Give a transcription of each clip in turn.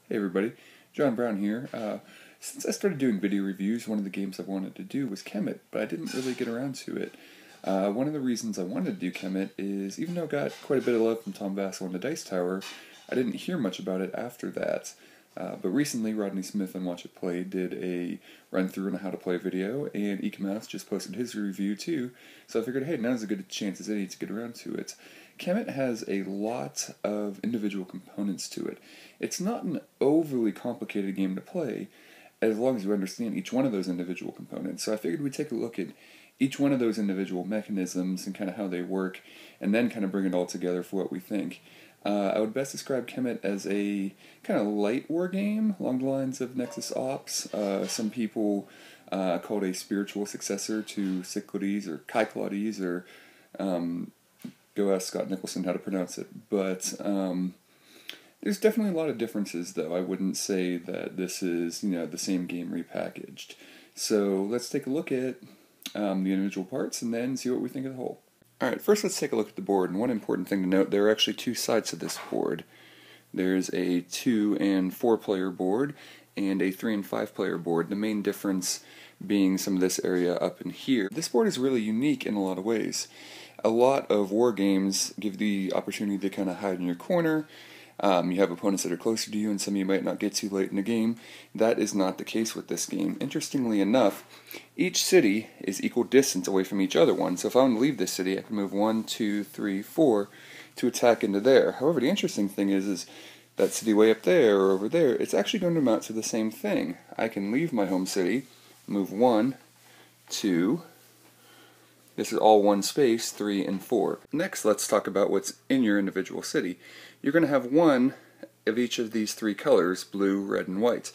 Hey everybody, John Brown here. Since I started doing video reviews, one of the games I wanted to do was Kemet, but I didn't really get around to it. One of the reasons I wanted to do Kemet is, even though it got quite a bit of love from Tom Vassell and the Dice Tower, I didn't hear much about it after that. But recently, Rodney Smith on Watch It Play did a run-through on how to play video, and Kemet just posted his review too, so I figured, hey, now's a good chance as any to get around to it. Kemet has a lot of individual components to it. It's not an overly complicated game to play, as long as you understand each one of those individual components. So I figured we'd take a look at each one of those individual mechanisms and kind of how they work, and then kind of bring it all together for what we think. I would best describe Kemet as a kind of light war game, along the lines of Nexus Ops. Some people call it a spiritual successor to Cyclades or Kyclades, or go ask Scott Nicholson how to pronounce it. But there's definitely a lot of differences, though. I wouldn't say that this is, the same game repackaged. So let's take a look at the individual parts and then see what we think of the whole. Alright, first let's take a look at the board, and one important thing to note, there are actually two sides to this board. There's a 2 and 4 player board, and a 3 and 5 player board, the main difference being some of this area up in here. This board is really unique in a lot of ways. A lot of war games give the opportunity to kind of hide in your corner. You have opponents that are closer to you, and some you might not get to late in the game. That is not the case with this game. Interestingly enough, each city is equal distance away from each other one. So if I want to leave this city, I can move 1, 2, 3, 4 to attack into there. However, the interesting thing is that city way up there or over there, it's actually going to amount to the same thing. I can leave my home city, move 1, 2, this is all one space, 3 and 4. Next, let's talk about what's in your individual city. You're going to have one of each of these three colors, blue, red, and white.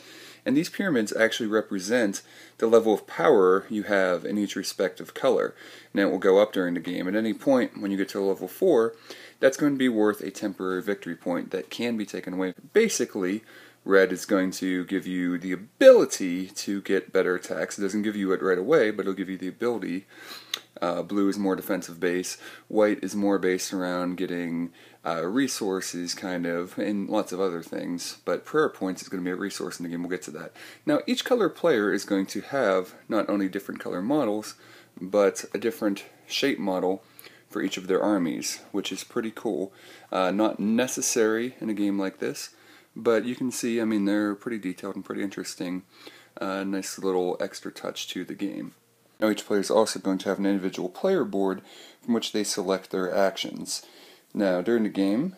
And these pyramids actually represent the level of power you have in each respective color. Now it will go up during the game. At any point, when you get to level 4, that's going to be worth a temporary victory point that can be taken away. Basically, red is going to give you the ability to get better attacks. It doesn't give you it right away, but it'll give you the ability. Blue is more defensive base. White is more based around getting resources, kind of, and lots of other things. But prayer points is going to be a resource in the game. We'll get to that. Now, each color player is going to have not only different color models, but a different shape model for each of their armies, which is pretty cool. Not necessary in a game like this, but you can see, they're pretty detailed and pretty interesting. Nice little extra touch to the game. Now each player is also going to have an individual player board from which they select their actions. Now during the game,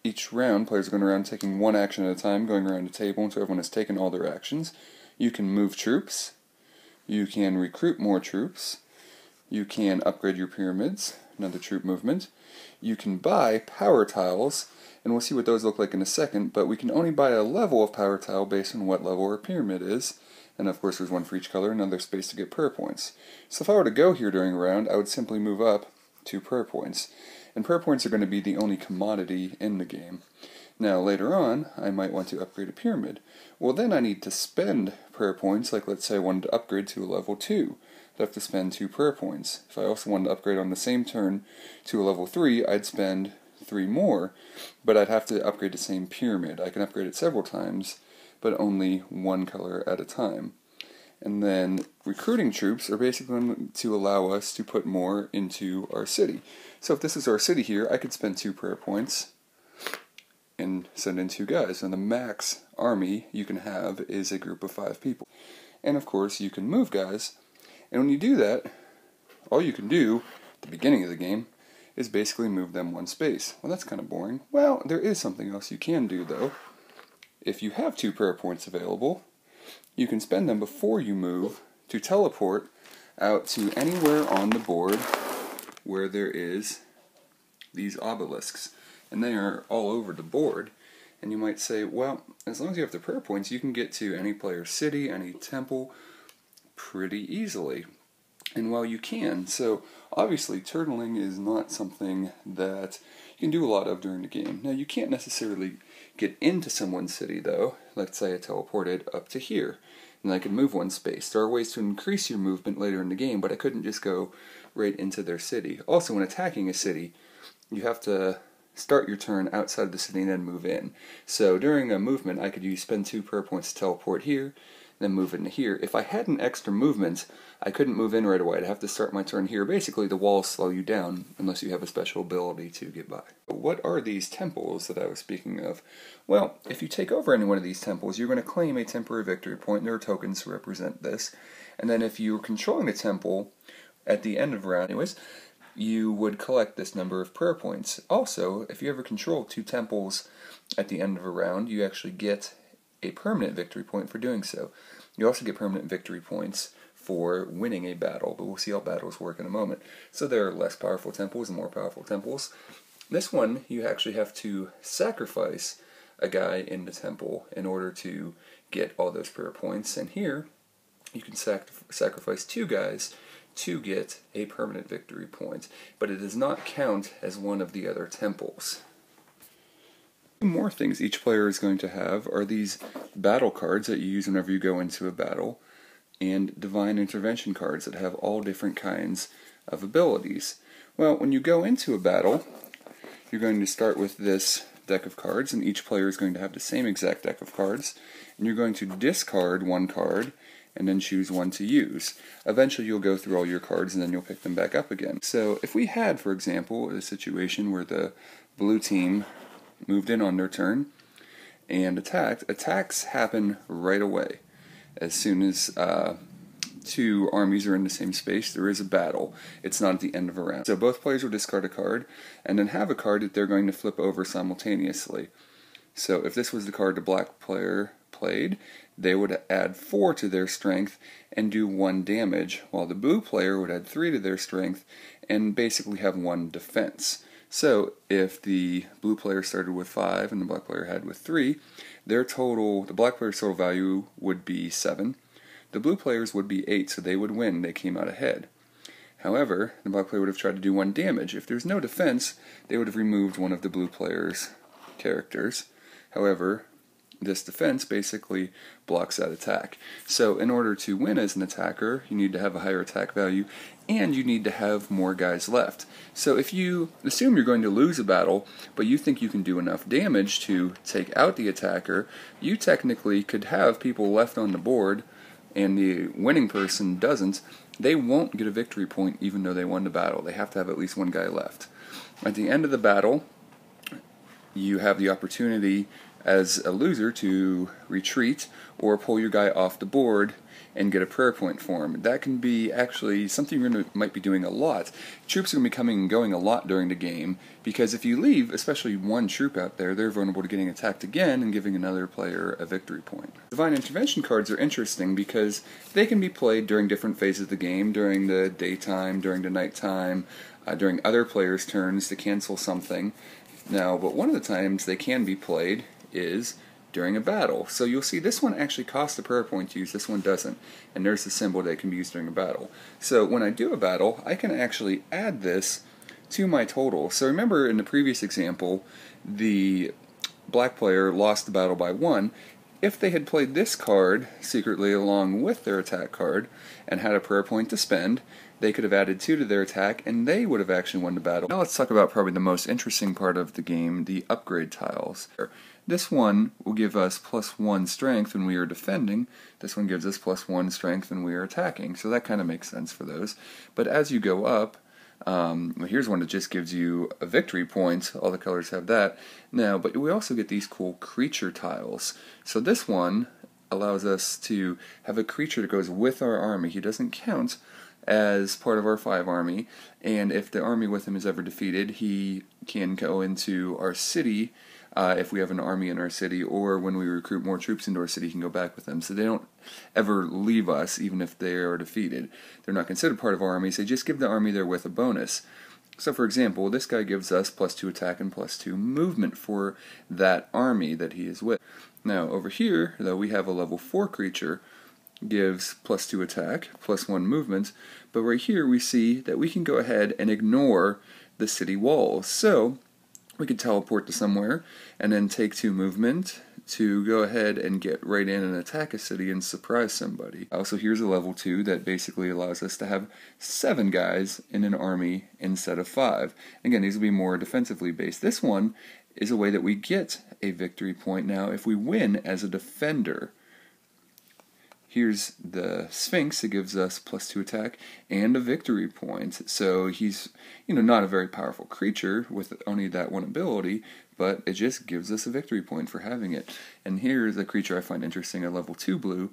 each round, players are going around taking one action at a time, going around the table until everyone has taken all their actions. You can move troops, you can recruit more troops, you can upgrade your pyramids, another troop movement, you can buy power tiles, and we'll see what those look like in a second, but we can only buy a level of power tile based on what level our pyramid is. And of course there's one for each color, another space to get prayer points. So if I were to go here during a round, I would simply move up 2 prayer points. And prayer points are going to be the only commodity in the game. Now later on, I might want to upgrade a pyramid. Well, then I need to spend prayer points, like let's say I wanted to upgrade to a level 2. I'd have to spend 2 prayer points. If I also wanted to upgrade on the same turn to a level 3, I'd spend 3 more, but I'd have to upgrade the same pyramid. I can upgrade it several times, but only one color at a time. And then recruiting troops are basically going to allow us to put more into our city. So if this is our city here, I could spend 2 prayer points and send in 2 guys. And the max army you can have is a group of 5 people. And of course you can move guys, and when you do that, all you can do at the beginning of the game is basically move them 1 space. Well, that's kind of boring. Well, there is something else you can do though. If you have 2 prayer points available, you can spend them before you move to teleport out to anywhere on the board where there is these obelisks. And they are all over the board. And you might say, well, as long as you have the prayer points, you can get to any player's city, any temple, pretty easily. And well, you can. So obviously turtling is not something that you can do a lot of during the game. Now you can't necessarily get into someone's city though. Let's say I teleported up to here, and I can move 1 space. There are ways to increase your movement later in the game, but I couldn't just go right into their city. Also, when attacking a city, you have to start your turn outside the city and then move in. So during a movement, I could spend 2 prayer points to teleport here, then move into here. If I had an extra movement, I couldn't move in right away. I'd have to start my turn here. Basically, the walls slow you down unless you have a special ability to get by. What are these temples that I was speaking of? Well, if you take over any one of these temples, you're going to claim a temporary victory point. There are tokens to represent this. And then if you're controlling a temple at the end of a round, you would collect this number of prayer points. Also, if you ever control 2 temples at the end of a round, you actually get a permanent victory point for doing so. You also get permanent victory points for winning a battle, but we'll see how battles work in a moment. So there are less powerful temples and more powerful temples. This one, you actually have to sacrifice a guy in the temple in order to get all those prayer points. And here, you can sacrifice 2 guys to get a permanent victory point, but it does not count as one of the other temples. Two more things each player is going to have are these battle cards that you use whenever you go into a battle, and divine intervention cards that have all different kinds of abilities. Well, when you go into a battle, you're going to start with this deck of cards, and each player is going to have the same exact deck of cards, and you're going to discard 1 card and then choose 1 to use. Eventually you'll go through all your cards and then you'll pick them back up again. So if we had, for example, a situation where the blue team moved in on their turn and attacked, attacks happen right away. As soon as 2 armies are in the same space, there is a battle. It's not at the end of a round. So both players will discard a card and then have a card that they're going to flip over simultaneously. So if this was the card the black player played, they would add 4 to their strength and do 1 damage, while the blue player would add 3 to their strength and basically have 1 defense. So if the blue player started with 5 and the black player had with 3, the black player's total value would be 7. The blue players would be 8, so they would win. They came out ahead. However, the black player would have tried to do 1 damage. If there's no defense, they would have removed one of the blue player's characters. However, this defense basically blocks that attack. So in order to win as an attacker, you need to have a higher attack value, and you need to have more guys left. So if you assume you're going to lose a battle, but you think you can do enough damage to take out the attacker, you technically could have people left on the board, and the winning person doesn't. They won't get a victory point even though they won the battle. They have to have at least 1 guy left. At the end of the battle, you have the opportunity as a loser to retreat or pull your guy off the board and get a prayer point for him. That can be actually something you might be doing a lot. Troops are going to be coming and going a lot during the game, because if you leave, especially 1 troop out there, they're vulnerable to getting attacked again and giving another player a victory point. Divine intervention cards are interesting because they can be played during different phases of the game, during the daytime, during the nighttime, during other players' turns to cancel something. Now, but one of the times they can be played is during a battle. So you'll see this one actually costs a prayer point to use, this one doesn't. And there's the symbol that can be used during a battle. So when I do a battle, I can actually add this to my total. So remember in the previous example, the black player lost the battle by 1. If they had played this card secretly along with their attack card and had a prayer point to spend, they could have added 2 to their attack, and they would have actually won the battle. Now let's talk about probably the most interesting part of the game, the upgrade tiles. This one will give us +1 strength when we are defending. This one gives us +1 strength when we are attacking. So that kind of makes sense for those. But as you go up, here's one that just gives you a victory point. All the colors have that. Now, but we also get these cool creature tiles. So this one allows us to have a creature that goes with our army. He doesn't count as part of our 5 army, and if the army with him is ever defeated, he can go into our city if we have an army in our city, or when we recruit more troops into our city, he can go back with them. So they don't ever leave us, even if they are defeated. They're not considered part of our armies, they just give the army they're with a bonus. So for example, this guy gives us +2 attack and +2 movement for that army that he is with. Now over here, though, we have a level 4 creature, gives +2 attack, +1 movement, but right here we see that we can go ahead and ignore the city walls. So we could teleport to somewhere and then take 2 movement to go ahead and get right in and attack a city and surprise somebody. Also, here's a level 2 that basically allows us to have 7 guys in an army instead of 5. Again, these will be more defensively based. This one is a way that we get a victory point now if we win as a defender. Here's the Sphinx. It gives us +2 attack and a victory point. So he's, not a very powerful creature with only that one ability, but it just gives us a victory point for having it. And here's a creature I find interesting, a level 2 blue,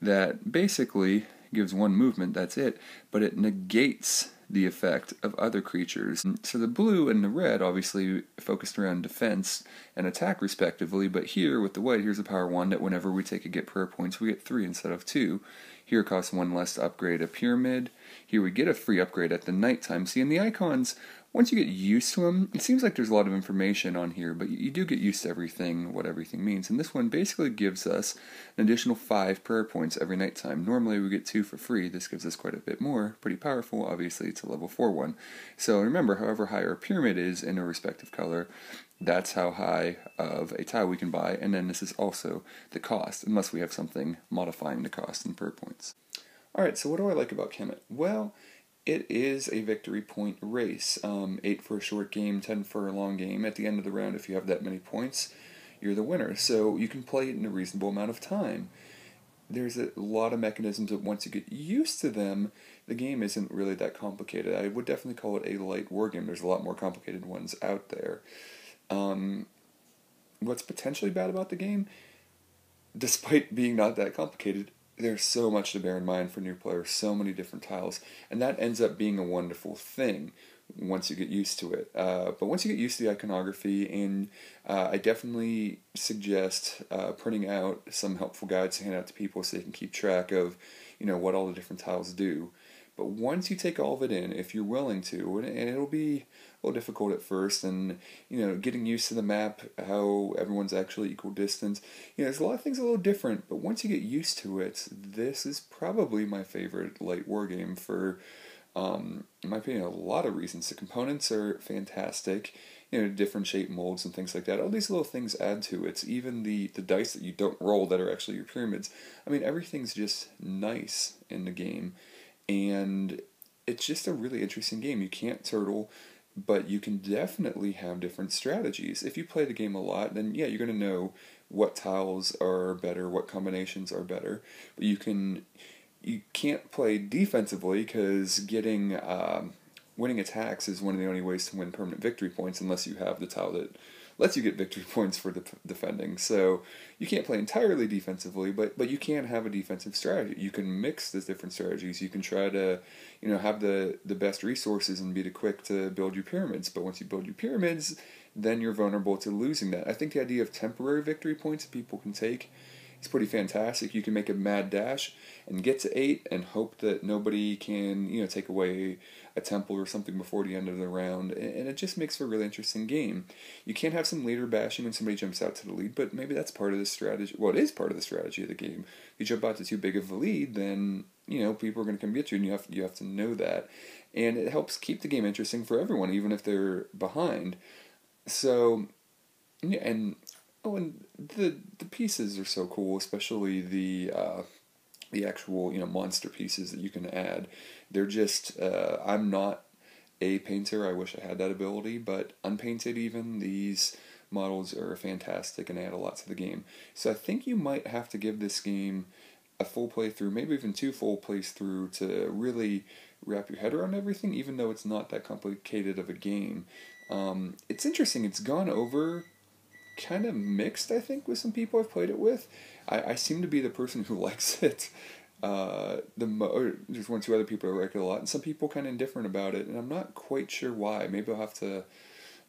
that basically gives 1 movement, that's it, but it negates the effect of other creatures. So the blue and the red obviously focused around defense and attack respectively, but here with the white, here's a power 1 that whenever we take a get prayer points, we get 3 instead of 2. Here it costs 1 less to upgrade a pyramid. Here we get a free upgrade at the nighttime. See, in the icons, once you get used to them, it seems like there's a lot of information on here, but you do get used to everything, what everything means. And this one basically gives us an additional 5 prayer points every nighttime. Normally we get 2 for free. This gives us quite a bit more. Pretty powerful. Obviously it's a level 4 one. So remember, however high our pyramid is in a respective color, that's how high of a tile we can buy. And then this is also the cost, unless we have something modifying the cost in prayer points. Alright, so what do I like about Kemet? Well, it is a victory point race. 8 for a short game, 10 for a long game. At the end of the round, if you have that many points, you're the winner. So you can play it in a reasonable amount of time. There's a lot of mechanisms that once you get used to them, the game isn't really that complicated. I would definitely call it a light war game. There's a lot more complicated ones out there. What's potentially bad about the game, despite being not that complicated, there's so much to bear in mind for new players, so many different tiles, and that ends up being a wonderful thing once you get used to it. But once you get used to the iconography, and I definitely suggest printing out some helpful guides to hand out to people so they can keep track of, what all the different tiles do. But once you take all of it in, if you're willing to, and it'll be a little difficult at first, and getting used to the map, how everyone's actually equal distance, there's a lot of things a little different. But once you get used to it, this is probably my favorite light war game for, in my opinion, a lot of reasons. The components are fantastic. Different shape molds and things like that. All these little things add to it. Even the dice that you don't roll that are actually your pyramids. I mean, everything's just nice in the game. And it's just a really interesting game. You can't turtle, but you can definitely have different strategies. If you play the game a lot, then yeah, you're going to know what tiles are better, what combinations are better. But you can't play defensively because getting winning attacks is one of the only ways to win permanent victory points, unless you have the tile that lets you get victory points for defending. So you can't play entirely defensively, but you can have a defensive strategy. You can mix the different strategies. You can try to, have the best resources and be the quick to build your pyramids. But once you build your pyramids, then you're vulnerable to losing that. I think the idea of temporary victory points that people can take is pretty fantastic. You can make a mad dash and get to 8 and hope that nobody can, take away a temple or something before the end of the round, and it just makes for a really interesting game. You can have some leader bashing when somebody jumps out to the lead, but maybe that's part of the strategy. Well, it is part of the strategy of the game. If you jump out to too big of a lead, then people are going to come get you, and you have to know that. And it helps keep the game interesting for everyone, even if they're behind. So, yeah, and the pieces are so cool, especially the actual monster pieces that you can add. They're just I'm not a painter. I wish I had that ability, but unpainted even, these models are fantastic and add a lot to the game. So I think you might have to give this game a full playthrough, maybe even 2 full playthrough to really wrap your head around everything, even though it's not that complicated of a game. It's interesting. It's gone over kind of mixed, I think, with some people I've played it with. I seem to be the person who likes it there's 1 or 2 other people who like it a lot, and some people kind of indifferent about it, and I'm not quite sure why. Maybe I'll have to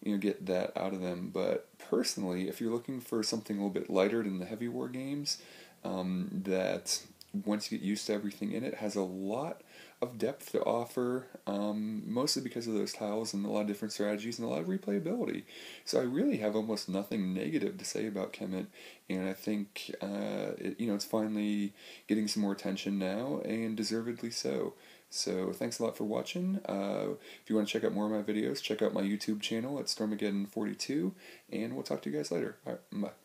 get that out of them. But personally, if you're looking for something a little bit lighter than the heavy war games, that once you get used to everything in it, has a lot of depth to offer, mostly because of those tiles and a lot of different strategies and a lot of replayability. So I really have almost nothing negative to say about Kemet, and I think it's finally getting some more attention now, and deservedly so. So thanks a lot for watching. If you want to check out more of my videos, check out my YouTube channel at Stormageddon42, and we'll talk to you guys later. Alright, bye.